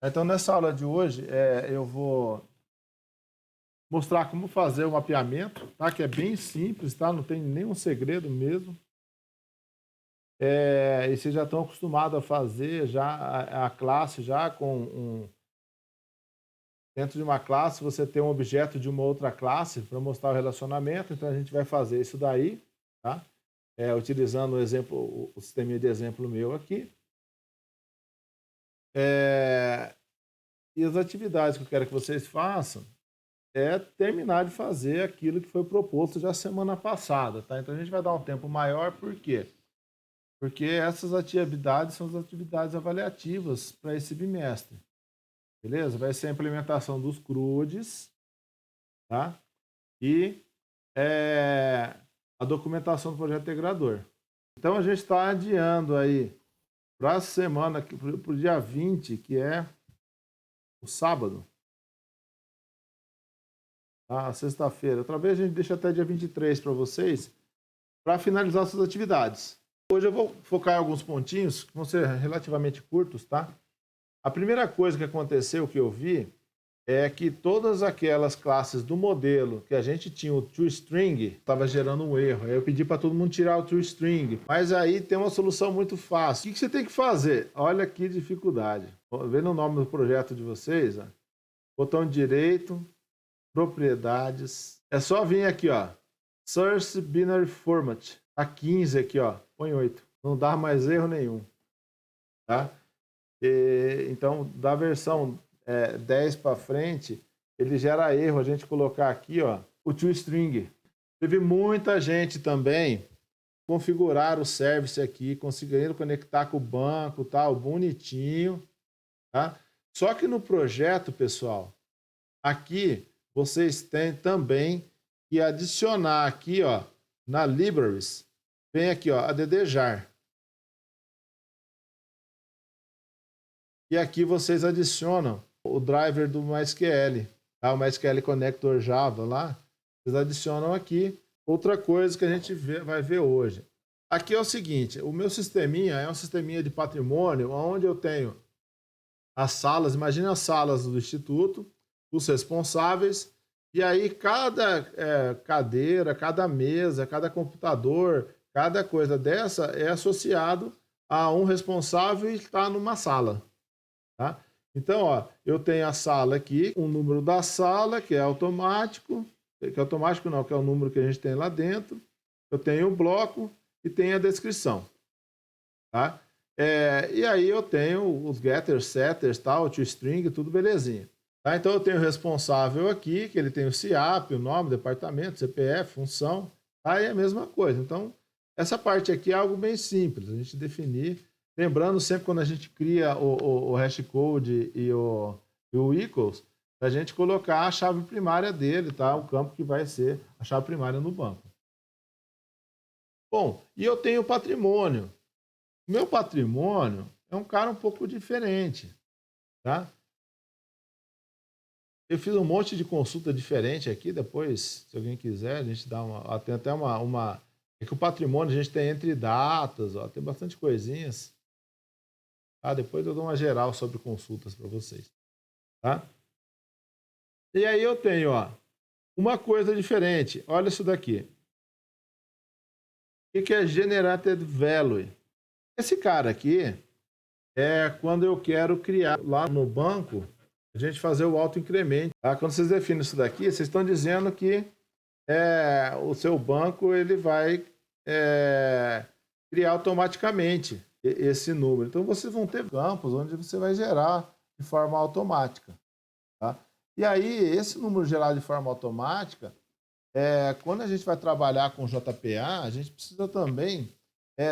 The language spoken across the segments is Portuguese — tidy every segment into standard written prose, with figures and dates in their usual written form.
Então, nessa aula de hoje, eu vou mostrar como fazer o mapeamento, tá? Que é bem simples, tá? Não tem nenhum segredo mesmo. E vocês já estão acostumados a fazer já a classe já dentro de uma classe você tem um objeto de uma outra classe para mostrar o relacionamento. Então a gente vai fazer isso daí, tá? Utilizando o exemplo, o sisteminha de exemplo meu aqui. E as atividades que eu quero que vocês façam é terminar de fazer aquilo que foi proposto já semana passada, tá? Então a gente vai dar um tempo maior, por quê? Porque essas atividades são as atividades avaliativas para esse bimestre, beleza? Vai ser a implementação dos CRUDs, tá? E a documentação do projeto integrador. Então a gente está adiando aí para a semana, para o dia 20, que é o sábado, sexta-feira. Outra vez a gente deixa até dia 23 para vocês, para finalizar suas atividades. Hoje eu vou focar em alguns pontinhos que vão ser relativamente curtos, tá? A primeira coisa que aconteceu, que eu vi, é que todas aquelas classes do modelo que a gente tinha o toString, estava gerando um erro. Aí eu pedi para todo mundo tirar o toString. Mas aí tem uma solução muito fácil. O que você tem que fazer? Olha que dificuldade. Vendo o nome do projeto de vocês, ó. Botão direito, propriedades. É só vir aqui, ó. Source Binary Format. Tá 15 aqui, ó. Põe 8. Não dá mais erro nenhum. Tá? Então, da versão 10 para frente, ele gera erro a gente colocar aqui, ó, o toString. Teve muita gente também configurar o service aqui, conseguindo conectar com o banco, tal, bonitinho, tá? Só que no projeto, pessoal, aqui vocês têm também que adicionar aqui, ó, na libraries, vem aqui, ó, addjar. E aqui vocês adicionam o driver do MySQL, tá? O MySQL Connector Java lá, vocês adicionam aqui. Outra coisa que a gente vai ver hoje. Aqui é o seguinte, o meu sisteminha é um sisteminha de patrimônio, onde eu tenho as salas, imagina as salas do instituto, os responsáveis, e aí cada cadeira, cada mesa, cada computador, cada coisa dessa é associado a um responsável e está numa sala. Tá? Então, ó, eu tenho a sala aqui, o número da sala, que é automático, que é automático não, que é o número que a gente tem lá dentro. Eu tenho o bloco e tenho a descrição. Tá? E aí eu tenho os getters, setters, tal, o toString, tudo belezinha. Tá? Então eu tenho o responsável aqui, que ele tem o CIAP, o nome, departamento, CPF, função, tá? E é a mesma coisa. Então, essa parte aqui é algo bem simples, a gente definir. Lembrando sempre quando a gente cria o hashcode e o equals, a gente colocar a chave primária dele, tá? O campo que vai ser a chave primária no banco. Bom, e eu tenho o patrimônio. O meu patrimônio é um cara um pouco diferente, tá? Eu fiz um monte de consulta diferente aqui, depois, se alguém quiser, a gente dá uma... Tem até uma... É que o patrimônio a gente tem entre datas, ó, tem bastante coisinhas. Tá? Depois eu dou uma geral sobre consultas para vocês. Tá? E aí eu tenho, ó, uma coisa diferente. Olha isso daqui. O que é Generated Value? Esse cara aqui é quando eu quero criar lá no banco, a gente fazer o autoincremento. Tá? Quando vocês definem isso daqui, vocês estão dizendo que o seu banco ele vai criar automaticamente esse número. Então vocês vão ter campos onde você vai gerar de forma automática. Tá? E aí, esse número gerado de forma automática, quando a gente vai trabalhar com JPA, a gente precisa também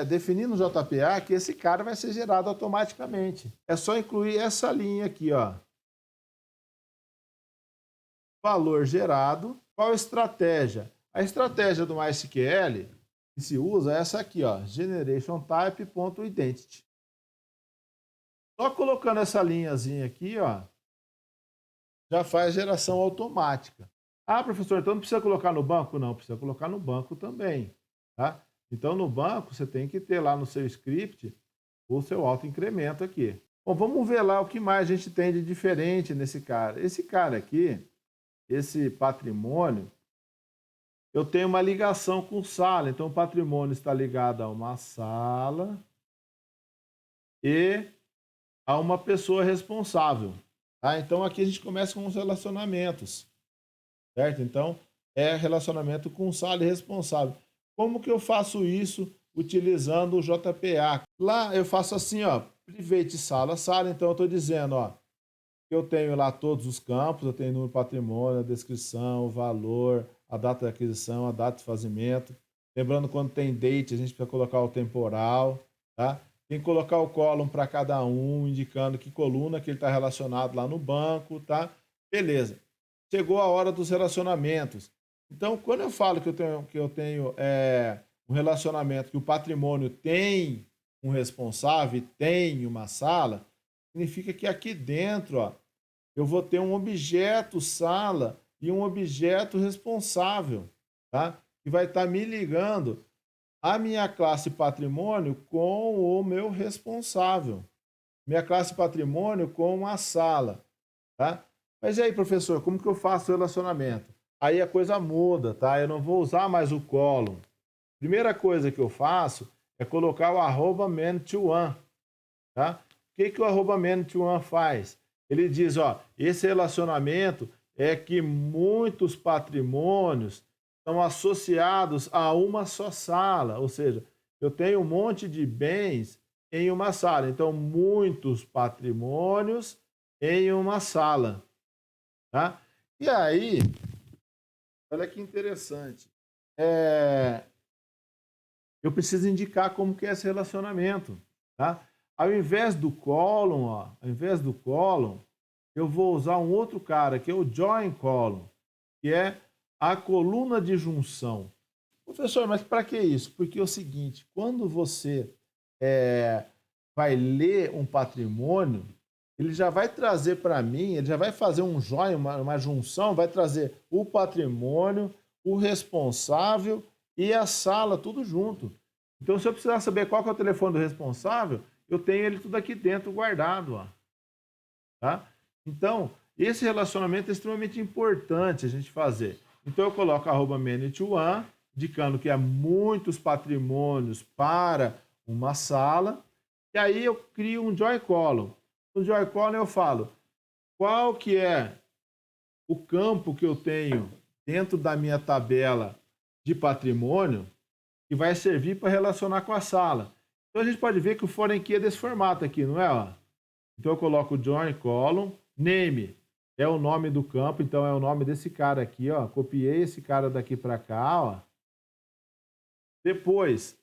definir no JPA que esse cara vai ser gerado automaticamente. É só incluir essa linha aqui, ó. Valor gerado. Qual a estratégia? A estratégia do MySQL que se usa é essa aqui, ó, generationType.identity. Só colocando essa linhazinha aqui, ó, já faz geração automática. Ah, professor, então não precisa colocar no banco? Não, precisa colocar no banco também. Tá? Então, no banco, você tem que ter lá no seu script o seu autoincremento aqui. Bom, vamos ver lá o que mais a gente tem de diferente nesse cara. Esse cara aqui, esse patrimônio, eu tenho uma ligação com sala. Então, o patrimônio está ligado a uma sala e a uma pessoa responsável. Tá? Então, aqui a gente começa com os relacionamentos, certo? Então, é relacionamento com sala e responsável. Como que eu faço isso utilizando o JPA? Lá eu faço assim, ó, private sala, sala. Então, eu estou dizendo, ó, eu tenho lá todos os campos, eu tenho número patrimônio, a descrição, o valor, a data de aquisição, a data de fazimento. Lembrando, quando tem date, a gente precisa colocar o temporal, tá? Tem que colocar o column para cada um, indicando que coluna que ele está relacionado lá no banco, tá? Beleza. Chegou a hora dos relacionamentos. Então, quando eu falo que eu tenho um relacionamento, que o patrimônio tem um responsável e tem uma sala, significa que aqui dentro, ó, eu vou ter um objeto sala e um objeto responsável, tá? Que vai estar me ligando a minha classe patrimônio com o meu responsável. Minha classe patrimônio com a sala, tá? Mas e aí, professor, como que eu faço o relacionamento? Aí a coisa muda, tá? Eu não vou usar mais o column. Primeira coisa que eu faço é colocar o arroba man2one, tá? O que que o arroba man2one faz? Ele diz, ó, esse relacionamento é que muitos patrimônios estão associados a uma só sala, ou seja, eu tenho um monte de bens em uma sala, então muitos patrimônios em uma sala, tá? E aí, olha que interessante, é, eu preciso indicar como que é esse relacionamento, tá? Ao invés do column, ó, ao invés do column, eu vou usar um outro cara, que é o join column, que é a coluna de junção. Professor, mas para que isso? Porque é o seguinte, quando você vai ler um patrimônio, ele já vai trazer para mim, ele já vai fazer um join, uma junção, vai trazer o patrimônio, o responsável e a sala, tudo junto. Então, se eu precisar saber qual que é o telefone do responsável, eu tenho ele tudo aqui dentro guardado, ó. Tá? Então, esse relacionamento é extremamente importante a gente fazer. Então, eu coloco arroba man2one, indicando que há muitos patrimônios para uma sala, e aí eu crio um join column. No join column eu falo qual que é o campo que eu tenho dentro da minha tabela de patrimônio que vai servir para relacionar com a sala. Então a gente pode ver que o foreign key é desse formato aqui, não é? Ó? Então eu coloco join column, name é o nome do campo, então é o nome desse cara aqui, ó. Copiei esse cara daqui para cá, ó. Depois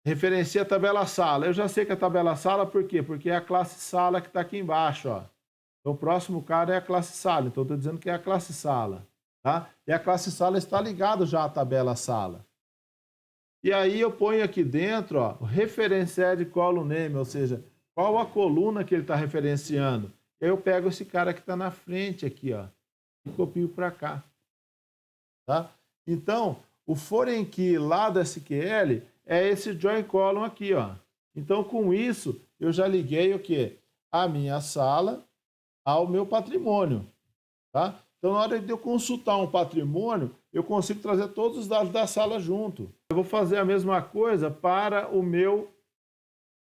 referencia a tabela sala. Eu já sei que a tabela sala, por quê? Porque é a classe sala que está aqui embaixo, ó. Então o próximo cara é a classe sala, então estou dizendo que é a classe sala, tá? E a classe sala está ligado já à tabela sala. E aí eu ponho aqui dentro, ó, o referenciar column name, ou seja, qual a coluna que ele está referenciando. Eu pego esse cara que está na frente aqui, ó, e copio para cá, tá? Então, o foreign key lá do SQL é esse join column aqui, ó. Então, com isso, eu já liguei o quê? A minha sala ao meu patrimônio, tá? Então, na hora de eu consultar um patrimônio, eu consigo trazer todos os dados da sala junto. Eu vou fazer a mesma coisa para o meu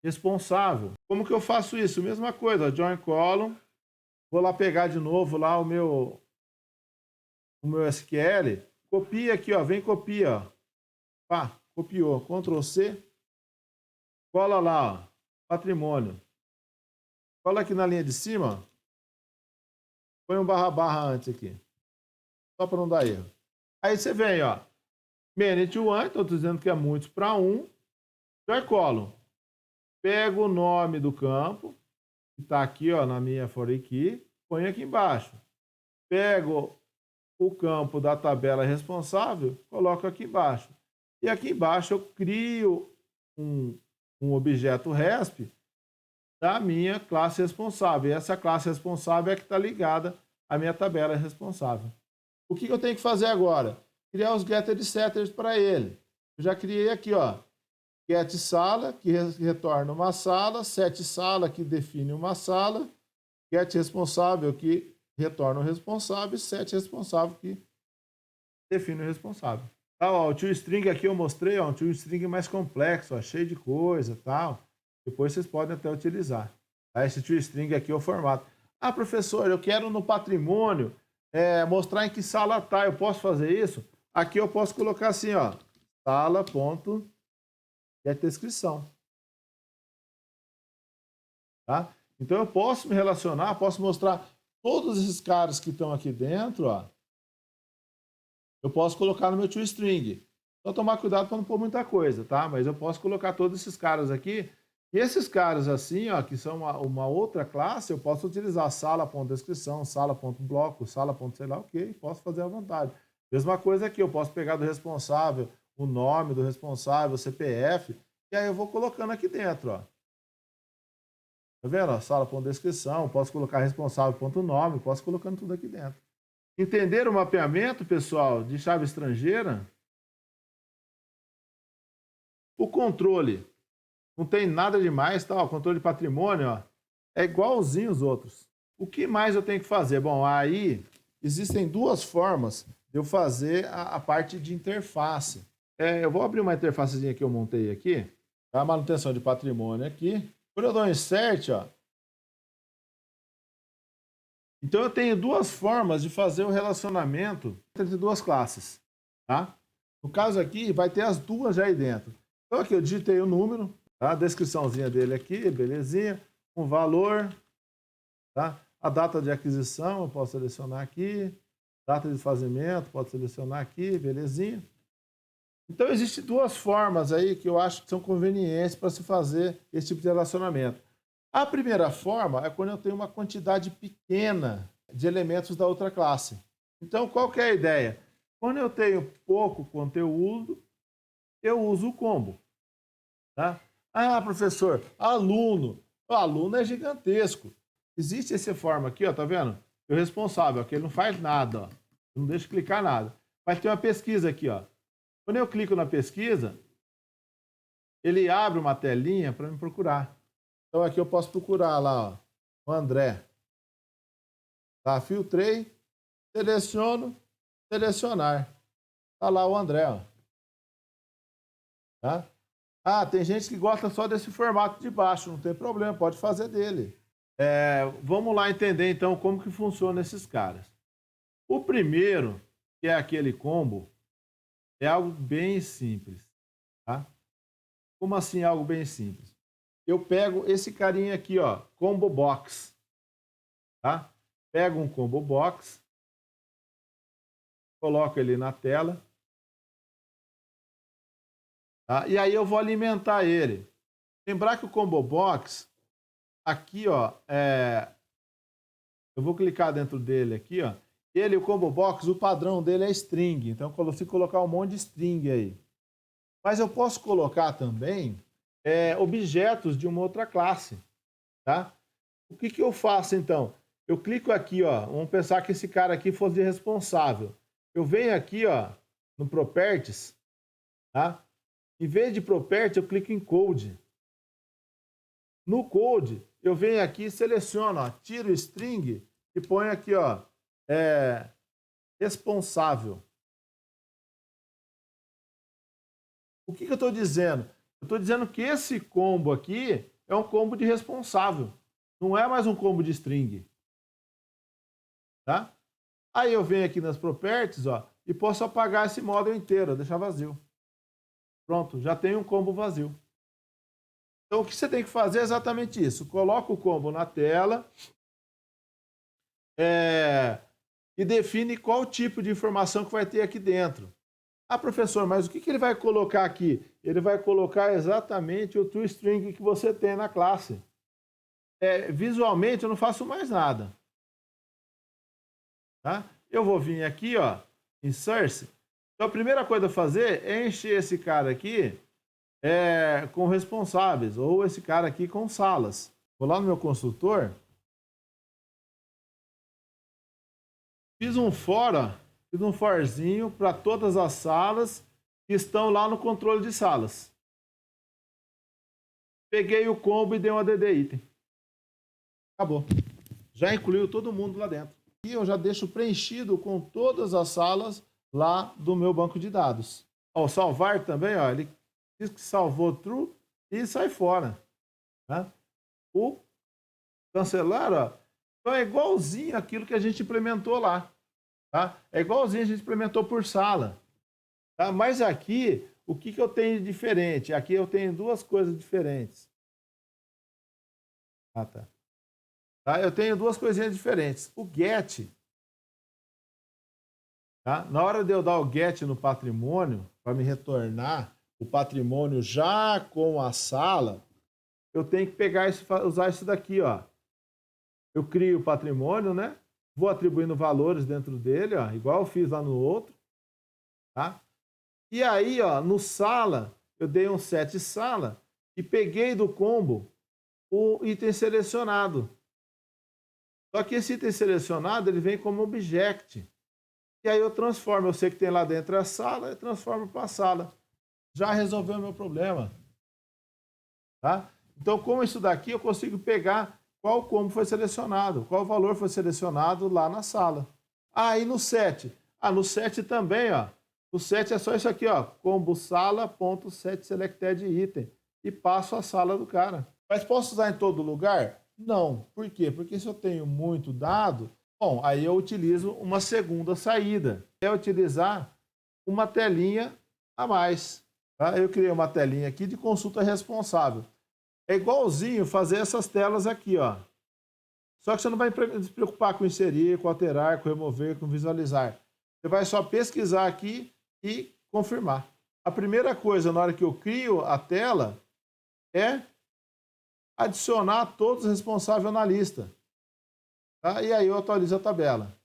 responsável. Como que eu faço isso? Mesma coisa, join column. Vou lá pegar de novo lá o meu SQL. Copia aqui, ó, vem copia, ó. Pá, copiou. Ctrl C. Cola lá, ó, patrimônio. Cola aqui na linha de cima, ó. Põe um barra barra antes aqui. Só para não dar erro. Aí você vem, ó. Man2one, estou dizendo que é muitos para um. Join column. Pego o nome do campo, que está aqui, ó, na minha foreign key. Põe aqui embaixo. Pego o campo da tabela responsável, coloco aqui embaixo. E aqui embaixo eu crio um objeto RESP da minha classe responsável. E essa classe responsável é que está ligada à minha tabela responsável. O que eu tenho que fazer agora? Criar os getters e setters para ele. Eu já criei aqui, ó. get sala, que retorna uma sala, set sala, que define uma sala, get responsável, que retorna o responsável, e set responsável, que define o responsável. Tá, ó, o toString aqui eu mostrei, ó, um toString mais complexo, ó, cheio de coisa, tal. Depois vocês podem até utilizar. Tá? Esse toString aqui é o formato. Ah, professor, eu quero no patrimônio mostrar em que sala tá. Eu posso fazer isso? Aqui eu posso colocar assim, ó, sala.getDescrição. Tá? Então eu posso me relacionar, posso mostrar todos esses caras que estão aqui dentro, ó. Eu posso colocar no meu toString. Só tomar cuidado para não pôr muita coisa, tá? Mas eu posso colocar todos esses caras aqui. E esses caras assim, ó, que são uma outra classe, eu posso utilizar sala.descrição, sala.bloco, sala.sei lá o que, posso fazer à vontade. Mesma coisa aqui, eu posso pegar do responsável, o nome do responsável, o CPF, e aí eu vou colocando aqui dentro, ó. Tá vendo? Sala.descrição, posso colocar responsável.nome, posso colocando tudo aqui dentro. Entenderam o mapeamento, pessoal, de chave estrangeira? O controle. Não tem nada demais, tá? O controle de patrimônio, ó, é igualzinho os outros. O que mais eu tenho que fazer? Bom, aí existem duas formas de eu fazer a parte de interface. Eu vou abrir uma interfacezinha que eu montei aqui, tá? Manutenção de patrimônio aqui. Quando eu dou um insert, ó, então eu tenho duas formas de fazer o relacionamento entre duas classes, tá? No caso aqui, vai ter as duas já aí dentro. Então aqui eu digitei o número, tá? A descriçãozinha dele aqui, belezinha. Um valor, tá? A data de aquisição eu posso selecionar aqui. Data de fazimento, pode selecionar aqui, belezinha. Então existem duas formas aí que eu acho que são convenientes para se fazer esse tipo de relacionamento. A primeira forma é quando eu tenho uma quantidade pequena de elementos da outra classe. Então, qual que é a ideia? Quando eu tenho pouco conteúdo, eu uso o combo. Tá? Ah, professor, aluno. O aluno é gigantesco. Existe essa forma aqui, ó, tá vendo? O responsável, que ele não faz nada, ó. Não deixa clicar nada. Mas tem uma pesquisa aqui, ó. Quando eu clico na pesquisa, ele abre uma telinha para me procurar. Então aqui eu posso procurar lá, ó, o André. Tá, filtrei, seleciono, selecionar. Tá lá o André, ó. Tá? Ah, tem gente que gosta só desse formato de baixo, não tem problema, pode fazer dele. Vamos lá entender então como que funciona esses caras. O primeiro, que é aquele combo, é algo bem simples. Tá? Como assim algo bem simples? Eu pego esse carinha aqui, ó, Combo Box. Tá? Pego um Combo Box, coloco ele na tela. Tá? E aí eu vou alimentar ele. Lembrar que o Combo Box, aqui, ó, eu vou clicar dentro dele aqui, ó. Ele, o Combo Box, o padrão dele é string. Então, eu consigo colocar um monte de string aí. Mas eu posso colocar também objetos de uma outra classe, tá? O que eu faço, então? Eu clico aqui, ó. Vamos pensar que esse cara aqui fosse responsável. Eu venho aqui, ó, no Properties, tá? Em vez de Property, eu clico em Code. No Code, eu venho aqui e seleciono, ó, tiro o string e ponho aqui, ó, responsável. O que eu estou dizendo? Eu estou dizendo que esse combo aqui é um combo de responsável. Não é mais um combo de string. Tá? Aí eu venho aqui nas properties, ó, e posso apagar esse módulo inteiro, deixar vazio. Pronto, já tem um combo vazio. Então o que você tem que fazer é exatamente isso. Coloca o combo na tela e define qual tipo de informação que vai ter aqui dentro. Ah, professor, mas o que ele vai colocar aqui? Ele vai colocar exatamente o toString que você tem na classe. Visualmente eu não faço mais nada. Tá? Eu vou vir aqui, ó, em Source. Então a primeira coisa a fazer é encher esse cara aqui com responsáveis, ou esse cara aqui com salas. Vou lá no meu consultor. Fiz um forzinho para todas as salas que estão lá no controle de salas. peguei o combo e dei um add item. Acabou. Já incluiu todo mundo lá dentro. E eu já deixo preenchido com todas as salas lá do meu banco de dados. Ó, o salvar também, ó, ele diz que salvou true e sai fora. Né? O cancelar, ó, então é igualzinho aquilo que a gente implementou lá. Tá? É igualzinho a gente implementou por sala. Tá? Mas aqui, o que eu tenho de diferente? Aqui eu tenho duas coisas diferentes. Ah, tá. Tá? Eu tenho duas coisinhas diferentes. O get, tá? Na hora de eu dar o get no patrimônio, para me retornar o patrimônio já com a sala, eu tenho que pegar isso, usar isso daqui, ó. Eu crio o patrimônio, né? Vou atribuindo valores dentro dele, ó, igual eu fiz lá no outro, tá? E aí, ó, no sala, eu dei um set sala e peguei do combo o item selecionado. Só que esse item selecionado, ele vem como object. E aí eu transformo, eu sei que tem lá dentro a sala, eu transformo para a sala. Já resolveu o meu problema. Tá? Então, com isso daqui, eu consigo pegar qual combo foi selecionado, qual valor foi selecionado lá na sala. Ah, e no set? Ah, no set também, ó. O set é só isso aqui, ó. Combo sala.setSelectedItem. E passo a sala do cara. Mas posso usar em todo lugar? Não. Por quê? Porque se eu tenho muito dado, bom, aí eu utilizo uma segunda saída. É utilizar uma telinha a mais. Tá? Eu criei uma telinha aqui de consulta responsável. É igualzinho fazer essas telas aqui, ó. Só que você não vai se preocupar com inserir, com alterar, com remover, com visualizar. Você vai só pesquisar aqui e confirmar. A primeira coisa na hora que eu crio a tela é adicionar todos os responsáveis na lista. Tá? E aí eu atualizo a tabela.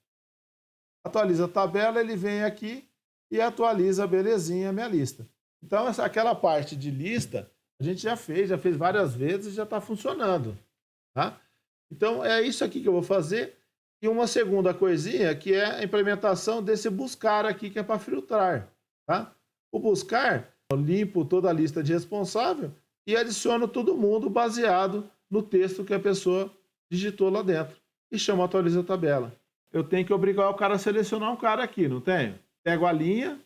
Atualiza a tabela, ele vem aqui e atualiza belezinha a minha lista. Então, aquela parte de lista, a gente já fez várias vezes e já está funcionando. Tá? Então, é isso aqui que eu vou fazer. E uma segunda coisinha, que é a implementação desse buscar aqui, que é para filtrar. Tá? O buscar, eu limpo toda a lista de responsável e adiciono todo mundo baseado no texto que a pessoa digitou lá dentro. E chamo atualiza a tabela. Eu tenho que obrigar o cara a selecionar um cara aqui, não tenho? Pego a linha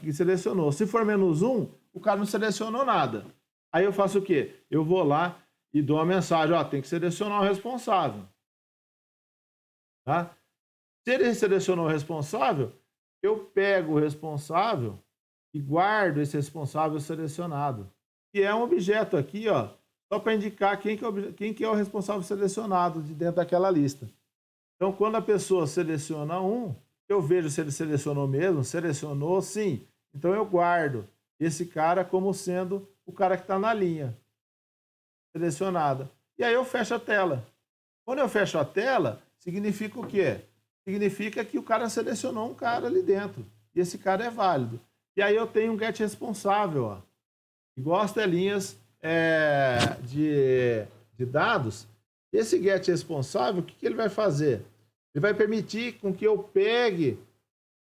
que selecionou. Se for -1, o cara não selecionou nada. Aí eu faço o quê? Eu vou lá e dou uma mensagem, ó, tem que selecionar o responsável. Tá? Se ele selecionou o responsável, eu pego o responsável e guardo esse responsável selecionado. Que é um objeto aqui, ó, só para indicar quem que é o responsável selecionado de dentro daquela lista. Então, quando a pessoa seleciona um, eu vejo se ele selecionou mesmo, selecionou sim. Então, eu guardo esse cara como sendo o cara que está na linha selecionada. E aí eu fecho a tela. Quando eu fecho a tela, significa o quê? Significa que o cara selecionou um cara ali dentro. E esse cara é válido. E aí eu tenho um get responsável, ó. Igual as telinhas de dados. Esse get responsável, o que ele vai fazer? Ele vai permitir com que eu pegue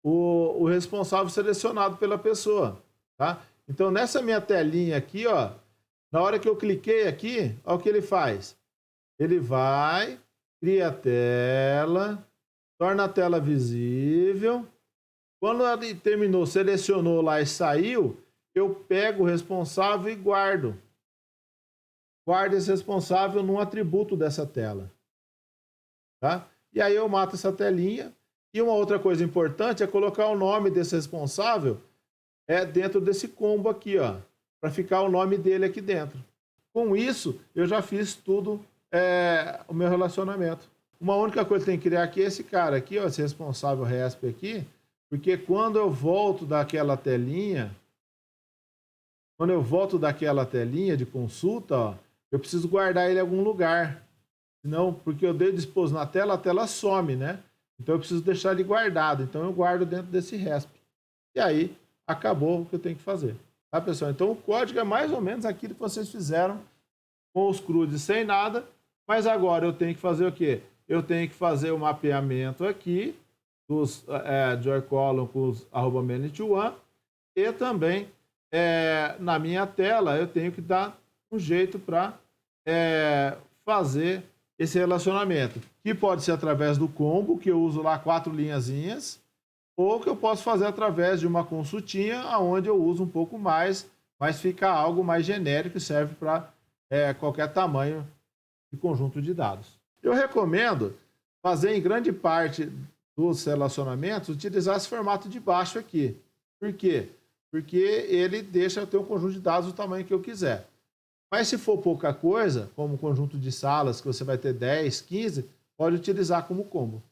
o responsável selecionado pela pessoa. Tá? Então, nessa minha telinha aqui, ó, na hora que eu cliquei aqui, olha o que ele faz. Ele vai, cria a tela, torna a tela visível. Quando ele terminou, selecionou lá e saiu, eu pego o responsável e guardo. Guardo esse responsável num atributo dessa tela. Tá? E aí eu mato essa telinha. E uma outra coisa importante é colocar o nome desse responsável dentro desse combo aqui, ó, para ficar o nome dele aqui dentro. Com isso, eu já fiz tudo o meu relacionamento. Uma única coisa que tem que criar aqui é esse cara aqui, ó, esse responsável resp aqui, porque quando eu volto daquela telinha, de consulta, ó, eu preciso guardar ele em algum lugar. Senão, porque eu dei dispor na tela, a tela some, né? Então eu preciso deixar ele guardado. Então eu guardo dentro desse resp. E aí, acabou o que eu tenho que fazer. Tá, pessoal? Então o código é mais ou menos aquilo que vocês fizeram com os CRUDs sem nada. Mas agora eu tenho que fazer o quê? Eu tenho que fazer o mapeamento aqui dos join column com os @manage1 e também na minha tela eu tenho que dar um jeito para fazer esse relacionamento, que pode ser através do combo, que eu uso lá 4 linhazinhas, ou que eu posso fazer através de uma consultinha, onde eu uso um pouco mais, mas fica algo mais genérico e serve para qualquer tamanho de conjunto de dados. Eu recomendo fazer em grande parte dos relacionamentos utilizar esse formato de baixo aqui. Por quê? Porque ele deixa eu ter um conjunto de dados do tamanho que eu quiser. Mas se for pouca coisa, como um conjunto de salas, que você vai ter 10, 15, pode utilizar como combo.